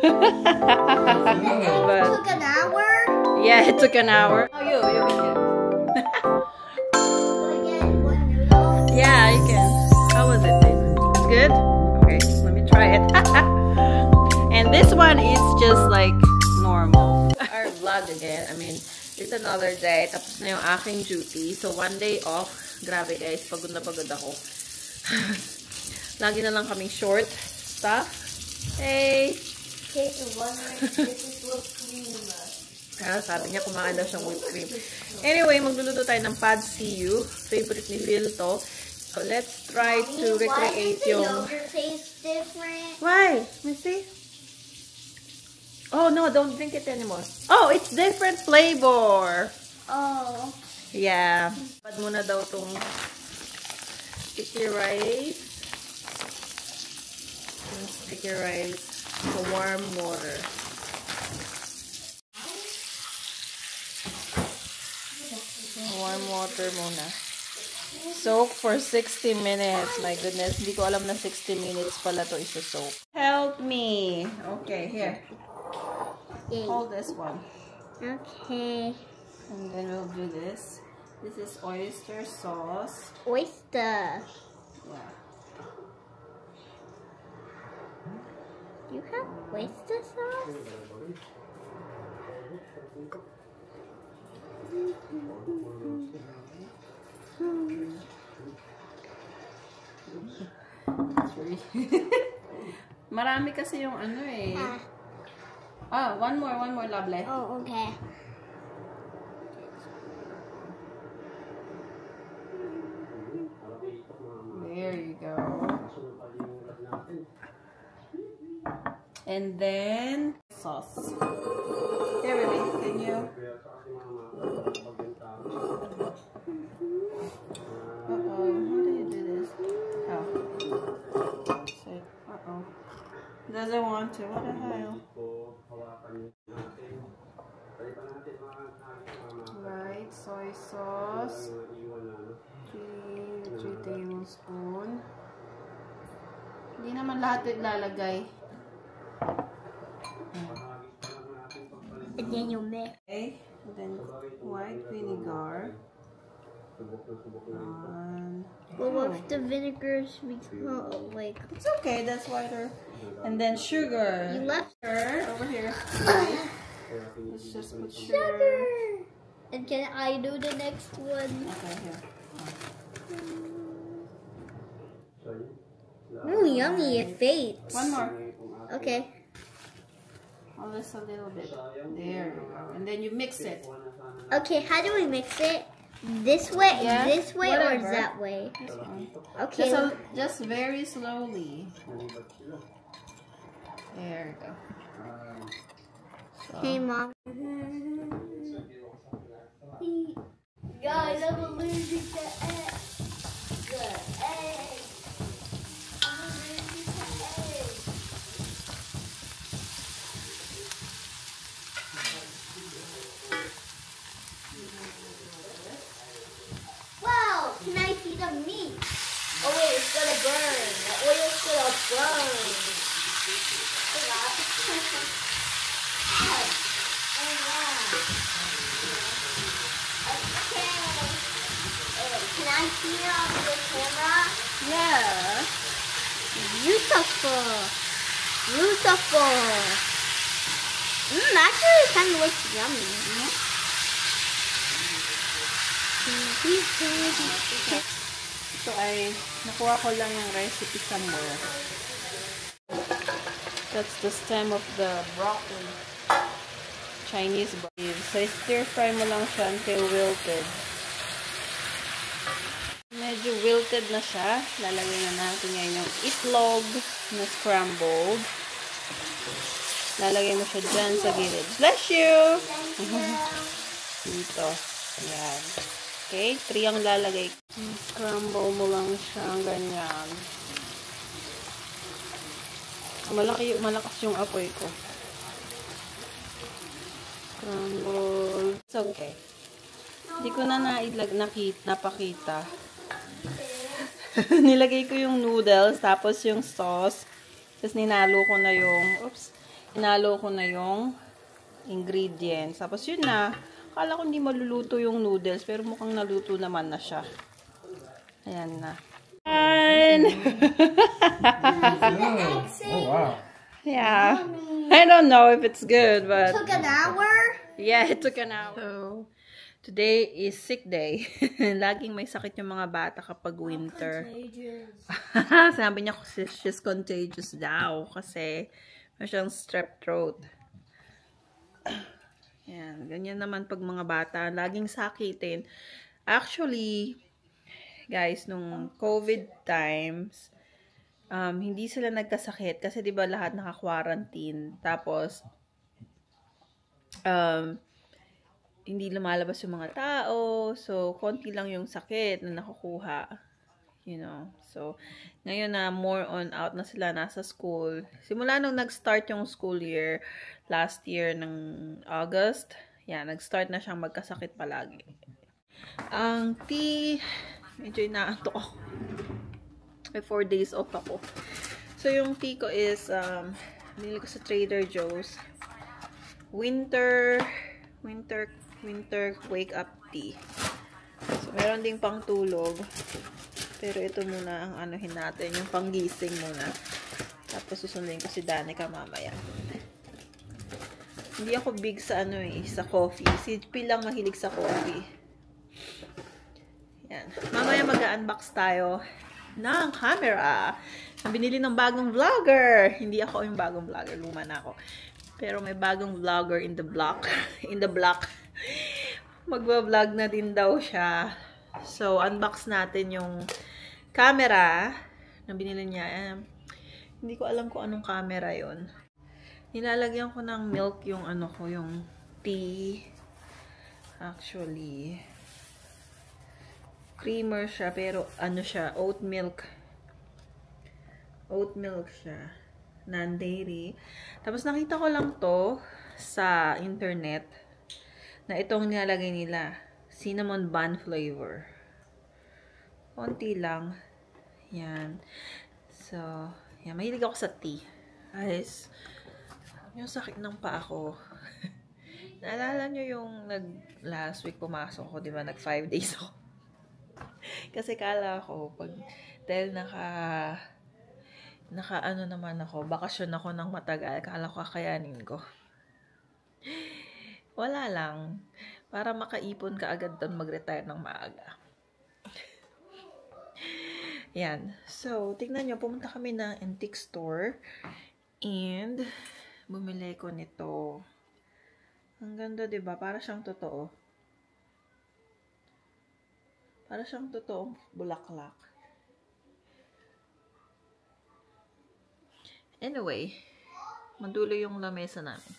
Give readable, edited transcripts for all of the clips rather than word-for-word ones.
But, took an hour? yeah, it took an hour. Oh, you can get it. Yeah, you can. How was it, babe? It's good? Okay, let me try it. And this one is just like normal. Our vlog again. I mean, it's another day. Tapos na yung aking duty. So, one day off. Grabe guys, pagod na pagod ako. Lagi na lang kaming short stuff. Hey! This is whipped cream. Sabi niya, kumain daw siyang whipped cream. Anyway, magluluto tayo ng pad see ew. Favorite ni Phil to. So, let's try to recreate yung... Why does the yogurt taste different? Why? Missy? Oh, no, don't drink it anymore. Oh, it's different flavor. Oh. Yeah. Pad muna daw tong sticky rice. Yung sticky rice sa warm water. Warm water muna. Soak for 60 minutes. My goodness, hindi ko alam na 60 minutes pala to isa-soak. Help me. Okay, here. Yay. Hold this one. Okay. And then we'll do this. This is oyster sauce. Oyster. Yeah. You have oyster sauce? Marami kasi yung ano eh. One more, lovely. Oh, okay. There you go. And then sauce. Here, baby, can you? How do you do this? Oh. Doesn't want to. What the hell? Right, soy sauce. 3 tablespoons. Hindi naman lahat ilalagay. And then you mix. Okay, and then white vinegar. Well, what if the vinegar become like? It's okay. That's whiter. And then sugar. You left her over here. Let's just put sugar. sugar. And can I do the next one? Okay, here. Ooh, yummy! It fades. One more. Okay. Oh, just a little bit. There you go. And then you mix it. Okay, how do we mix it? This way, Yeah, this way, whatever. or that way? This one. Okay. Just very slowly. There you go. So. Hey, Mom. Guys, I'm allergic to eggs. I'm allergic to eggs. Wow, can I see the meat? Oh wait, it's gonna burn. The oil's gonna burn. Can I see it on the camera? Yeah. Beautiful. Beautiful. Actually it kind of looks yummy. Ito ay nakuha ko lang yung recipe somewhere. That's the stem of the broccoli. Chinese broccoli. So stir fry mo lang siya until wilted. Medyo wilted na siya. Lalagay na natin ngayon yung itlog na scrambled. Lalagay mo siya dyan sa gilid. Bless you! Dito. Ayan. Okay, 3 ang lalagay. Scramble mo lang siya ganyan. Malakas yung apoy ko. Scramble. It's okay. Hindi ko na napakita. Nilagay ko yung noodles, tapos yung sauce. Tapos ninalo ko na yung, Inalo ko na yung ingredients. Tapos yun na. Akala ko hindi maluluto yung noodles, pero mukhang naluto naman na siya. Ayan na. Oh, wow. Yeah. I don't know if it's good, but... Took an hour? Yeah, it took an hour. So, today is sick day. Laging may sakit yung mga bata kapag winter. Sabi niya she's contagious daw kasi may siyang strep throat. Yan, ganyan naman pag mga bata, laging sakitin. Actually, guys, nung COVID times, hindi sila nagkasakit kasi 'di ba lahat naka-quarantine. Tapos hindi lumalabas yung mga tao, so konti lang yung sakit na nakukuha. You know. So, ngayon na more on out na sila, nasa school. Simula nung nag-start yung school year, last year ng August, yan, nag-start na siyang magkasakit palagi. Ang tea, medyo inaantok ako. May 4 days off ako. So, yung tea ko is, binili ko sa Trader Joe's. Winter wake up tea. So, meron ding pang tulog. Pero ito muna ang anuhin natin, yung panggising muna. Tapos susundin ko si Danica mamaya. Hindi ako big sa sa coffee. Si P lang mahilig sa coffee. Yan. Mamaya mag-unbox tayo ng camera. Binili ng bagong vlogger. Hindi ako yung bagong vlogger, luma na ako. Pero may bagong vlogger in the block. Magba-vlog na din daw siya. So, unbox natin yung camera na binili niya. Hindi ko alam kung anong camera yon. Nilalagyan ko ng milk yung yung tea. Actually, creamer siya, pero siya, oat milk. Oat milk siya. Non-dairy. Tapos nakita ko lang to sa internet na itong nilalagay nila. Cinnamon bun flavor. Konti lang. Yan. So, yan. Mahilig ako sa tea. Guys, yung sakit ng paa ko. Naalala nyo yung last week pumasok ko, di ba? 5 days ako. Kasi kala ko, dahil naman ako, bakasyon ako ng matagal, kala ko kakayanin ko. Wala lang. Para makaipon ka agad doon, mag-retire ng maaga. Yan. So, tignan nyo, pumunta kami ng antique store and bumili ko nito. Ang ganda, diba? Para siyang totoo. Para siyang totoong bulaklak. Anyway, madulo yung lamesa namin.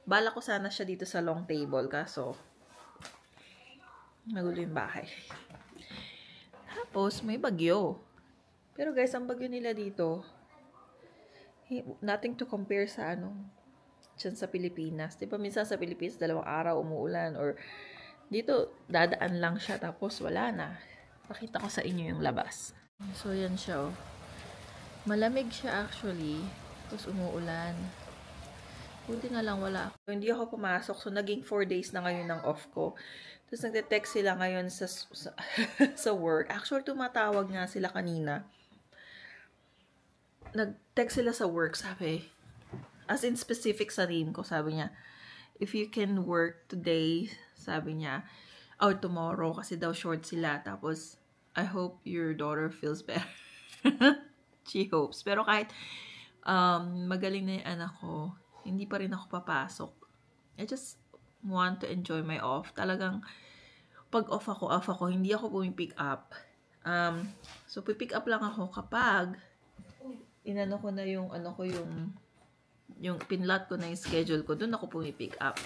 Bala ko sana siya dito sa long table, kaso magulo yung bahay. Tapos, may bagyo. Pero guys, ang bagyo nila dito, nothing to compare sa dyan sa Pilipinas. Diba, minsan sa Pilipinas, 2 araw umuulan, or dito, dadaan lang siya, tapos wala na. Pakita ko sa inyo yung labas. So, yan siya, oh. Malamig siya actually, tapos umuulan. Buti nga lang wala ako. Hindi ako pumasok, so naging 4 days na ngayon ng off ko. Tapos nagte-text sila ngayon sa work. Actually, tumatawag nga sila kanina. Nag-text sila sa work, sabi. As in specific sa name ko, sabi niya, if you can work today, sabi niya, or tomorrow, kasi daw short sila. Tapos, I hope your daughter feels better. She hopes. Pero kahit magaling na yung anak ko, hindi pa rin ako papasok. I just want to enjoy my off. Talagang, pag off ako, hindi ako pumipick up. So, pipick up lang ako kapag inano ko na yung, yung pinlot ko na yung schedule ko, doon ako pumipick up.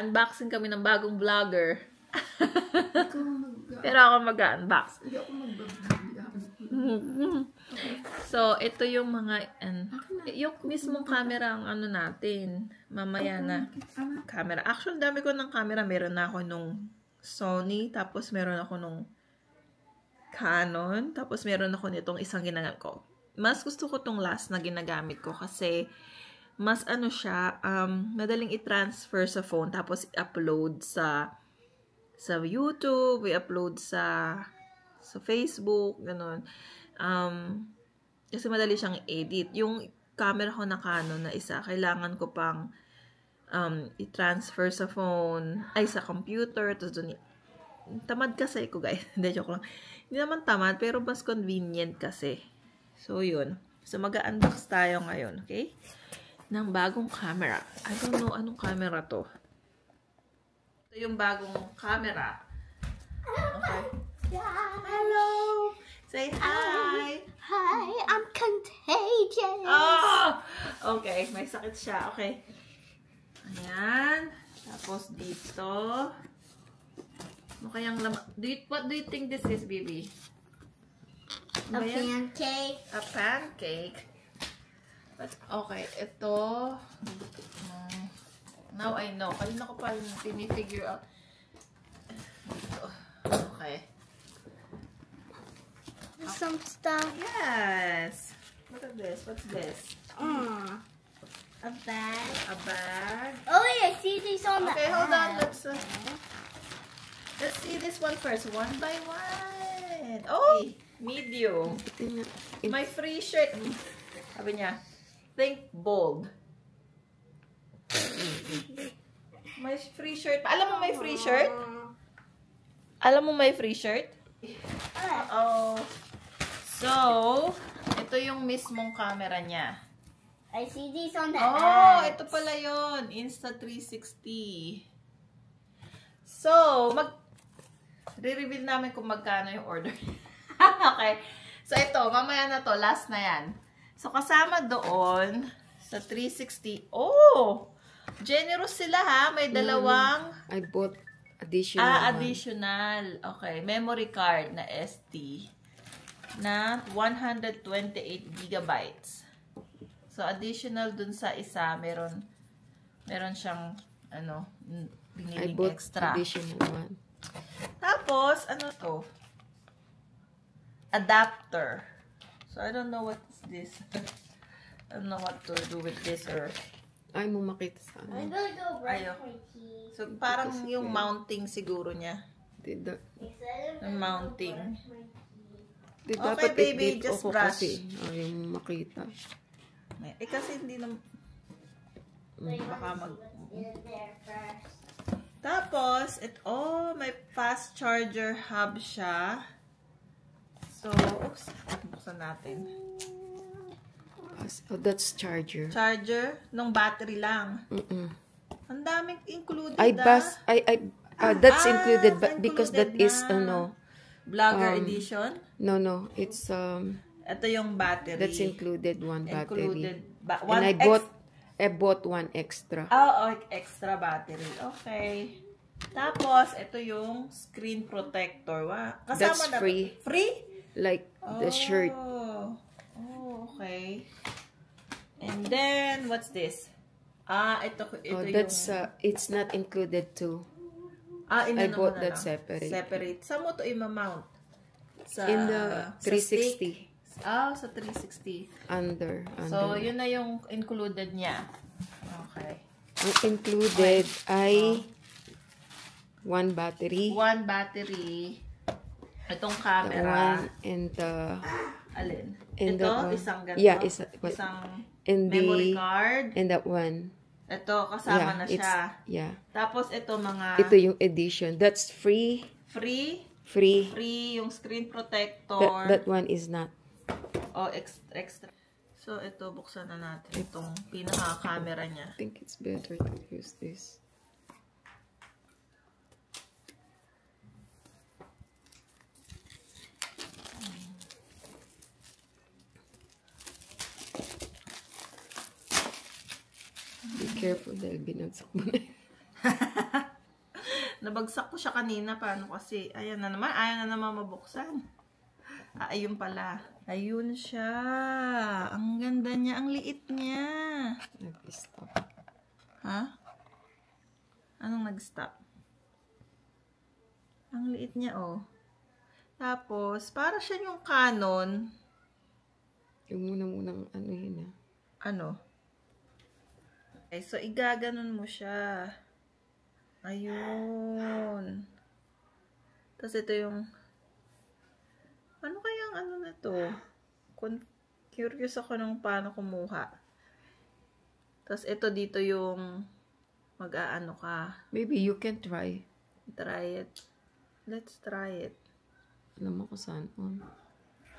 Unboxing kami ng bagong vlogger. Pero ako mag-unbox. So, ito yung mga, yung mismong camera ang natin. Mamaya na camera. Actually, dami ko ng camera. Meron na ako nung Sony, tapos meron ako nung Canon, tapos meron ako nitong isang ginagamit ko. Mas gusto ko tong last na ginagamit ko kasi mas ano siya, madaling i-transfer sa phone, tapos i-upload sa YouTube, i-upload sa Facebook, ganun. Kasi madali siyang edit. Yung camera ko na Canon na isa, kailangan ko pang i-transfer sa phone, ay sa computer, tapos dun, tamad kasi ko guys, hindi, joke lang. Hindi naman tamad, pero mas convenient kasi. So, yun. So, mag-unbox tayo ngayon, okay? Ng bagong camera. I don't know anong camera to. Ito yung bagong camera. Okay. Hello! Say hi! Hi, I'm contagious. Oh! Okay, may sakit siya. Okay. Ayan. Tapos dito. Ano kayang laman? What do you think this is, baby? A pancake. A pancake. Okay, ito. Now I know. Kanina ko pa yung pinifigure out. Okay. Some stuff. Yes. What is this? What's this? A bag. A bag. Oh wait, I see these on the Okay, hold on. app. Let's see this one first. One by one. Oh, medium. My free shirt. Sabi niya, think bold. My free shirt. Alam mo may free shirt? Alam mo may free shirt? Uh-oh. So, ito yung mismong camera niya. I see these on the Oh, app. ito pala yun. Insta360. So, re-reveal namin kung magkano yung order. Okay. So, ito. Mamaya na to. Last na yan. So, kasama doon sa 360. Oh! Generous sila ha. May dalawang I bought additional. additional. Okay. Memory card na SD na 128 gigabytes. So, additional dun sa isa, meron siyang, I biniling bought extra. additional one. Tapos, ano to? Adapter. So, I don't know what is this. I don't know what to do with this or... Ay, mo makita sa I'm ano. gonna go brush Ayaw. my teeth. So, parang yung mounting siguro niya. Yung mounting. Okay, Dapat baby, i-dip just ako brush. kasi. Ayaw mo makita. Kasi hindi na... Baka mag... There first. Tapos, may fast charger hub siya. So, oops, buksan natin. Oh, that's charger. Charger, nung battery lang. Ang daming included, that's included, but because that included is, na. Vlogger edition. No, it's, Ito yung battery. that's included one battery. Included. And I bought one extra. Oh, extra battery. Okay. Tapos, ito yung screen protector. Kasama That's na free. Free? Like the shirt. Oh, okay. And then, what's this? Ito Oh, yung... that's, it's not included too. I bought that separate. Separate. Saan mo ito i-mount? In the 360. Sa 360. Under. So, yun na yung included niya. Okay. Ang included ay one battery. One battery. Itong The camera. one and the... Alin? And Ito, that one. isang ganito. Yeah, isang and memory card. And that one. Ito, kasama na siya. Yeah. Tapos, ito mga... Ito yung edition. That's free. Free. Free. Free yung screen protector. That one is not. Oh, extra. So, ito, buksan na natin itong pinaka-camera niya. I think it's better to use this. Be careful dahil binagsak mo na. Nabagsak ko siya kanina. Paano kasi? Ayan na naman. Ayaw na naman mabuksan. Ayun pala. Ayun siya. Ang ganda niya. Ang liit niya. Nag-stop. Ha? Anong nag-stop? Ang liit niya, oh. Tapos, para siya yung Canon. Yung munang ano yun ah. Ano? Okay, so igaganon mo siya. Ayun. Tapos ito yung ano kayang ano na to? Curious ako nung paano kumuha. Tapos ito dito yung mag-aano ka. Maybe you can try. Try it. Let's try it. Alam mo kung saan.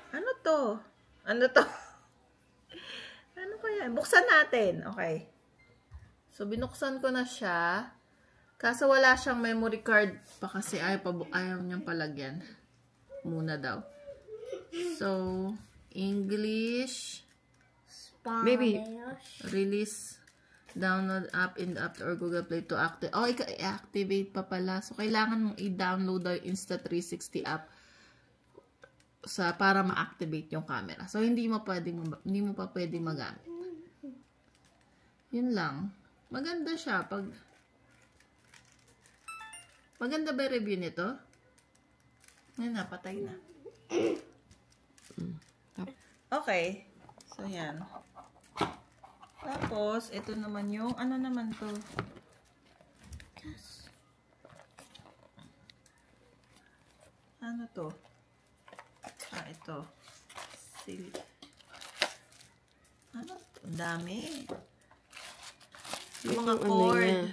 Ano to? Ano to? Ano kaya? Buksan natin. Okay. So, binuksan ko na siya. Kaso wala siyang memory card pa kasi ayaw niyang palagyan. Muna daw. So, English. Maybe. Release. Download app in the App Store or Google Play to activate. Oh, i-activate pa pala. So, kailangan mong i-download yung Insta360 app para ma-activate yung camera. So, hindi mo pa pwedeng magamit. Yun lang. Maganda siya. Maganda ba yung review nito? Ngayon na, patay na. Okay. So, yan. Tapos, ito naman yung, ano naman to? Ano to? Ito. Ano? Ang dami. Yung mga cord.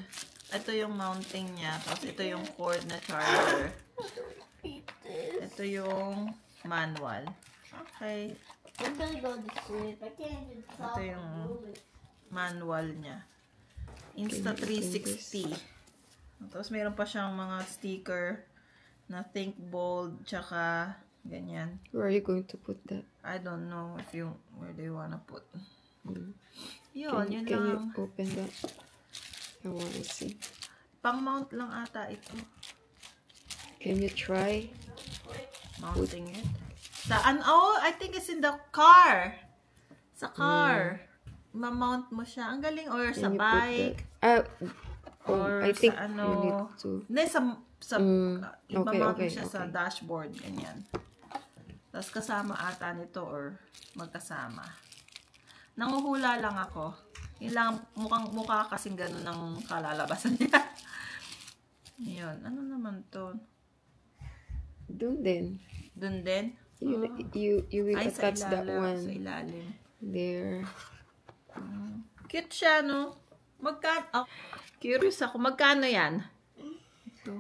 Ito yung mounting niya. Tapos, ito yung cord na charger. Ito yung manual. Okay. I'm gonna go to sleep. I can't even stop. Ito yung manual niya. Insta360. Tapos meron pa siyang mga sticker na think bold, tsaka ganyan. Where are you going to put that? I don't know where do you wanna put. Yun Can lang. you open that? I wanna see. Pang mount lang ata ito. Can you try? Mounting it. Saan? Oh, I think it's in the car. Sa car. Ma-mount mo siya. Ang galing. Or sa bike. Or I think sa ano. you need to. Hindi, i-mount mo siya sa okay. dashboard. Ganyan. Tapos kasama ata nito or magkasama. Nanguhula lang ako. Yun lang, mukha kasing gano'n ang kalalabasan niya. Yun. Ano naman to? Doon din. Doon din? You will attach that one. Sa ilalim. There. Cute siya, no? Magkano? Oh, curious ako. Magkano yan? Ito.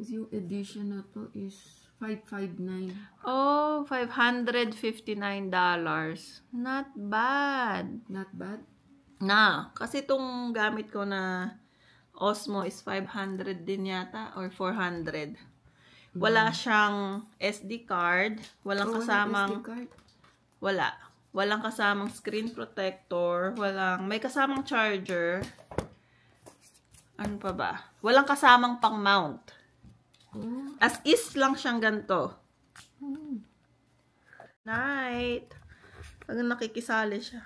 Yung edition na to is $559. Oh, $559. Not bad. Not bad? Na, kasi itong gamit ko na Osmo is 500 din yata or 400. Wala siyang SD card, walang kasamang SD card? Walang kasamang screen protector, may kasamang charger. Ano pa ba? Walang kasamang pang-mount. As is lang siyang ganito. Night. Pag nakikisali siya.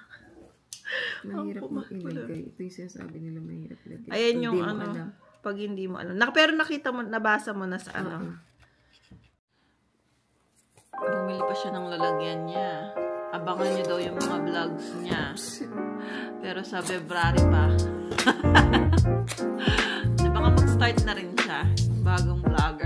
Mahirap mo ilagay. Ito yung sinasabi nila mahirap ilagay. Ayan yung ano, pag hindi mo alam. Pero nakita mo, nabasa mo na sa ano. Bumili pa siya ng lalagyan niya. Abangan niyo daw yung mga vlogs niya. Pero sa February pa. Baka mag-start na rin siya. Bagong vlog.